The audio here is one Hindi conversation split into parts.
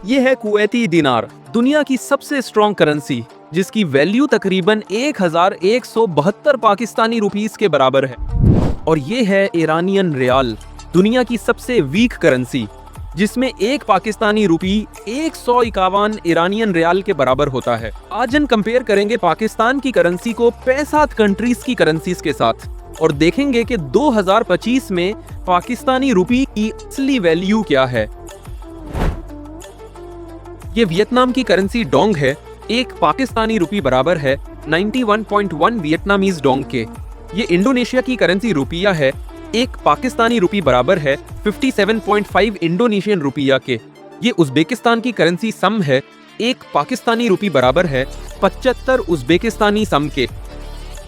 ये है कुवैती दिनार, दुनिया की सबसे स्ट्रॉन्ग करेंसी, जिसकी वैल्यू तकरीबन 1172 पाकिस्तानी रुपीस के बराबर है। और ये है ईरानियन रियाल, दुनिया की सबसे वीक करेंसी, जिसमें एक पाकिस्तानी रुपी 151 ईरानियन रियाल के बराबर होता है। आज हम कंपेयर करेंगे पाकिस्तान की करेंसी को 65 कंट्रीज की करेंसीज के साथ और देखेंगे कि 2025 में पाकिस्तानी रुपी की असली वैल्यू क्या है। ये वियतनाम की करेंसी डोंग है। एक पाकिस्तानी रुपी बराबर है 91.1 वियतनामीज डोंग के। ये इंडोनेशिया की करेंसी रुपया है। एक पाकिस्तानी रुपी बराबर है 57.5 इंडोनेशियन रुपया के। ये उज़्बेकिस्तान की करेंसी सम है। एक पाकिस्तानी रुपी बराबर है 75 उज़्बेकिस्तानी सम के।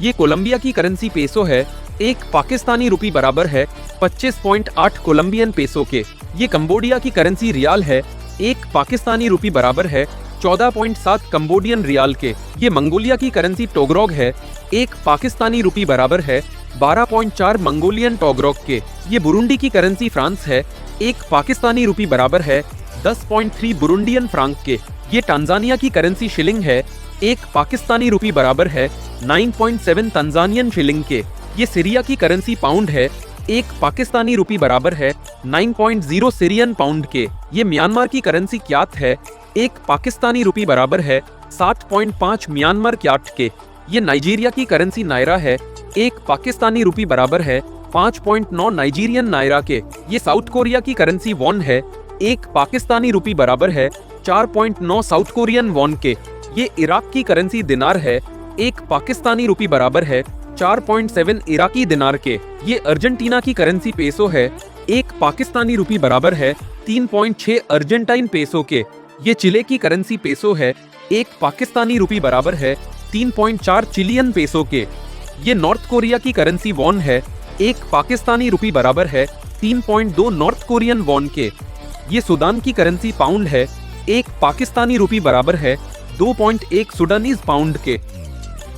ये कोलंबिया की करेंसी पेसो है। एक पाकिस्तानी रुपी बराबर है 25.8 कोलंबियन पेसो के। ये कंबोडिया की करेंसी रियाल है। एक पाकिस्तानी रुपी बराबर है 14.7 कंबोडियन रियाल के। ये मंगोलिया की करेंसी टोगरोग है। एक पाकिस्तानी रुपी बराबर है 12.4 मंगोलियन टोगरोग के। ये बुरुंडी की करेंसी फ्रांस है। एक पाकिस्तानी रुपी बराबर है 10.3 बुरुंडियन फ्रांक के। ये टांजानिया की करेंसी शिलिंग है। एक पाकिस्तानी रुपी बराबर है 9.7 तंजानियन शिलिंग के। ये सीरिया की करेंसी पाउंड है। एक पाकिस्तानी रुपी बराबर है 9.0 सीरियन पाउंड के। ये म्यांमार की करेंसी क्यात है। एक पाकिस्तानी रुपी बराबर है 60.5 म्यांमार क्याट के। ये नाइजीरिया की करेंसी नायरा है। एक पाकिस्तानी रुपी बराबर है 5.9 नाइजीरियन नायरा के। ये साउथ कोरिया की करेंसी वॉन है। एक पाकिस्तानी रुपी बराबर है 4.9 साउथ कोरियन वॉन के। ये इराक की करेंसी दिनार है। एक पाकिस्तानी रुपी बराबर है 4.7 इराकी दिनार के। ये अर्जेंटीना की करेंसी पेसो है। एक पाकिस्तानी रुपी बराबर है 3.6 अर्जेंटाइन पेसो के। ये चिले की करेंसी पेसो है। एक पाकिस्तानी रुपी बराबर है 3.4 चिलियन पेसो के। ये नॉर्थ कोरिया की करेंसी वॉन है। एक पाकिस्तानी रुपी बराबर है 3.2 नॉर्थ कोरियन वॉन के। ये सूडान की करेंसी पाउंड है। एक पाकिस्तानी रुपी बराबर है 2.1 सुडानीज पाउंड के।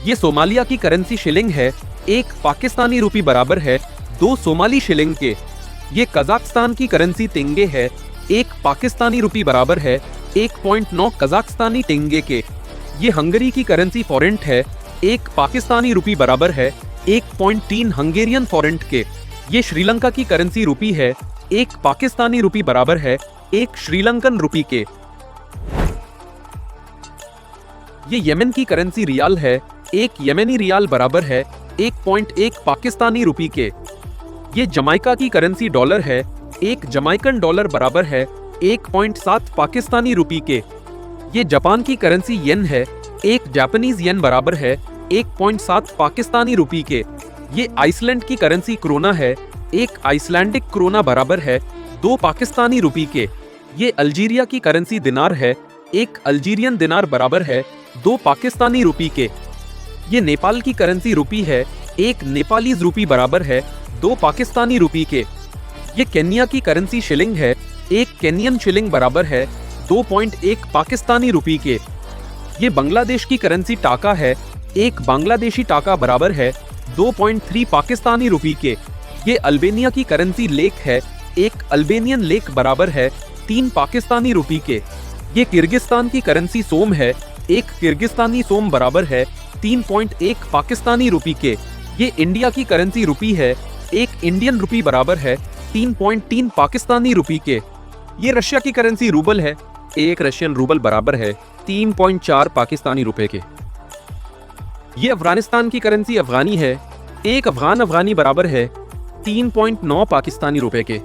ये सोमालिया की करेंसी शिलिंग है। एक पाकिस्तानी रुपी बराबर है 2 सोमाली शिलिंग के। ये कजाकिस्तान की करेंसी तेंगे है। एक पाकिस्तानी रुपी बराबर है 1.9 कजाकिस्तानी टेंगे के। ये हंगरी की करेंसी फॉरेंट है। एक पाकिस्तानी रुपी बराबर है 1.3 हंगेरियन फॉरेंट के। ये श्रीलंका की करेंसी रुपी है। एक पाकिस्तानी रुपी बराबर है 1 श्रीलंकन रुपी के। ये यमन की करेंसी रियाल है। एक यमनी रियाल बराबर है 1.1 पाकिस्तानी रुपी के। ये जमाइका की करेंसी डॉलर है। एक जमाइकन डॉलर बराबर है 1.7 पाकिस्तानी रुपी के। ये जापान की करेंसी येन है। एक जापानीज येन बराबर है 1.7 पाकिस्तानी रुपी के। ये आइसलैंड की करेंसी क्रोना है। एक आइसलैंडिक क्रोना बराबर है 2 पाकिस्तानी रुपी के। ये अल्जीरिया की करेंसी दिनार है। एक अल्जीरियन दिनार बराबर है 2 पाकिस्तानी रुपी के। ये नेपाल की करेंसी रुपी है। एक नेपालीज रुपी बराबर है 2 पाकिस्तानी रुपी के। ये केन्या की करेंसी शिलिंग है। एक केन्यन शिलिंग बराबर है 2.1 पाकिस्तानी रुपी के। ये बांग्लादेश की करेंसी टाका है। एक बांग्लादेशी टाका बराबर है 2.3 पाकिस्तानी रुपी के। ये अल्बेनिया की करेंसी लेक है। एक अल्बेनियन लेक बराबर है 3 पाकिस्तानी रुपी के। ये किर्गिस्तान की करेंसी सोम है। एक किर्गिस्तानी सोम बराबर है 3.1 पाकिस्तानी रुपी के। ये इंडिया की करेंसी रुपी है। एक इंडियन रुपी बराबर है 3.3 पाकिस्तानी रुपी के। ये रशिया की करेंसी रूबल है। एक रशियन रूबल बराबर है 3.4 पाकिस्तानी रुपए के। ये अफगानिस्तान की करेंसी अफगानी है। एक अफगान अफगानी बराबर है 3.9 पाकिस्तानी रुपए के।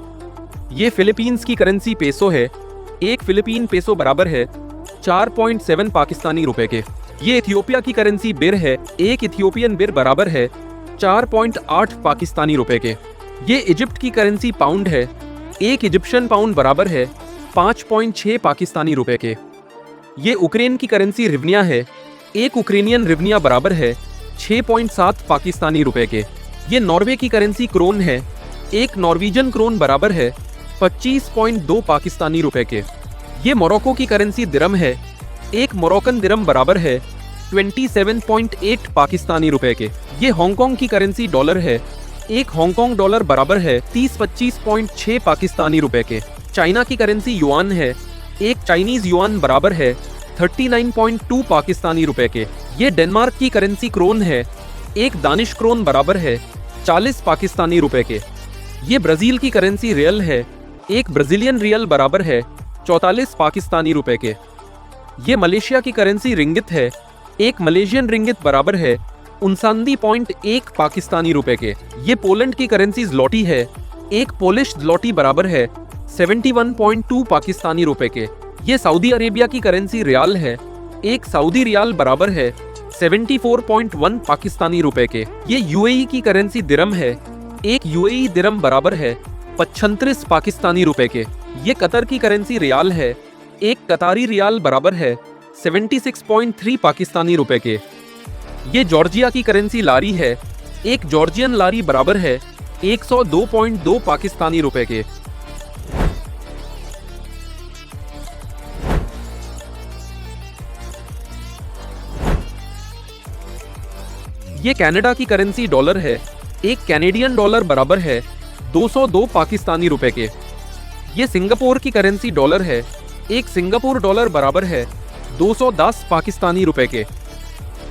ये फिलीपींस की करेंसी पेसो है। एक फिलीपीन पेसो बराबर है 4.7 पाकिस्तानी रुपए के। ये इथियोपिया की करेंसी बिर है। एक इथियोपियन बिर बराबर है 4.8 पाकिस्तानी रुपए के। ये इजिप्ट की करेंसी पाउंड है। एक इजिप्शियन पाउंड बराबर है 5.6 पाकिस्तानी रुपए के। ये यूक्रेन की करेंसी रिवनिया है। एक यूक्रेनियन रिवनिया बराबर है 6.7 पाकिस्तानी रुपए के। ये नॉर्वे की करेंसी क्रोन है। एक नॉर्वेजियन क्रोन बराबर है 25.2 पाकिस्तानी रुपए के। ये मोरक्को की करेंसी दिरम है। एक मोरक्कन दिरम बराबर है 27.8 पाकिस्तानी रुपए के। ये हांगकांग की करेंसी डॉलर है। एक हांगकांग डॉलर बराबर है 30-25.6 पाकिस्तानी रुपए के। चाइना की करेंसी युआन है। एक चाइनीज युआन बराबर है 39.2 पाकिस्तानी रुपए के। ये डेनमार्क की करेंसी क्रोन है। एक दानिश क्रोन बराबर है 40 पाकिस्तानी रुपए के। ये ब्राजील की करेंसी रियल है। एक ब्राजीलियन रियल बराबर है 44 पाकिस्तानी रुपए के। ये मलेशिया की करेंसी रिंगित है। एक मलेशियन रिंगित बराबर है 59.1 पाकिस्तानी रुपए के। ये पोलैंड की करेंसी ज़्लोटी है। एक पोलिश ज़्लोटी बराबर है 71.2 पाकिस्तानी रुपए के। ये सऊदी अरेबिया की करेंसी रियाल है। एक सऊदी रियाल बराबर है 74.1 पाकिस्तानी रुपए के। ये यूएई की करेंसी दिरम है। एक यूएई दिरम बराबर है 35 पाकिस्तानी रुपए के। ये कतर की करेंसी रियाल है। एक कतारी रियाल बराबर है 76.3 पाकिस्तानी रुपए के। ये जॉर्जिया की करेंसी लारी है। एक जॉर्जियन लारी बराबर है 102.2 पाकिस्तानी रुपए के। ये कनाडा की करेंसी डॉलर है। एक कैनेडियन डॉलर बराबर है 202 पाकिस्तानी रुपए के। ये सिंगापुर की करेंसी डॉलर है। एक सिंगापुर डॉलर बराबर है 210 पाकिस्तानी रुपए के।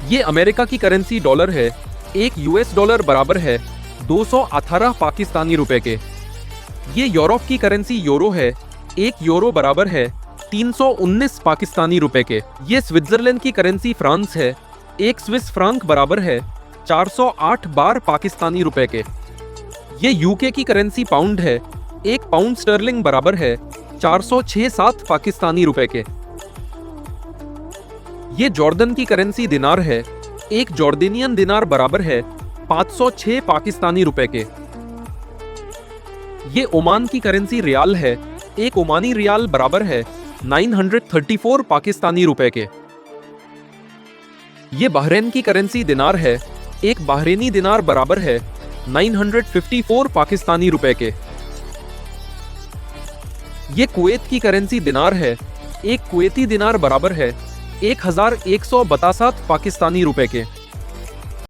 ये अमेरिका की करेंसी डॉलर है। एक यूएस डॉलर बराबर है 218 पाकिस्तानी रुपए के। ये यूरोप की करेंसी यूरो है। एक यूरो बराबर है 319 पाकिस्तानी रुपए के। ये स्विट्जरलैंड की करेंसी फ्रांस है। एक स्विस फ्रांक बराबर है 408 बार पाकिस्तानी रुपए के। ये यूके की करेंसी पाउंड है। एक पाउंड स्टर्लिंग बराबर है 406.7 पाकिस्तानी रुपए के। ये जॉर्डन की करेंसी दिनार है। एक जॉर्डेनियन दिनार बराबर है 506 पाकिस्तानी रुपए के। ये ओमान की करेंसी रियाल है। एक ओमानी रियाल बराबर है 934 पाकिस्तानी रुपए के। ये बहरीन की करेंसी दिनार है। एक बहरीनी दिनार बराबर है 954 पाकिस्तानी रुपए के। ये कुवैत की करेंसी दिनार है। एक कुवैती दिनार बराबर है 1162 पाकिस्तानी रुपए के।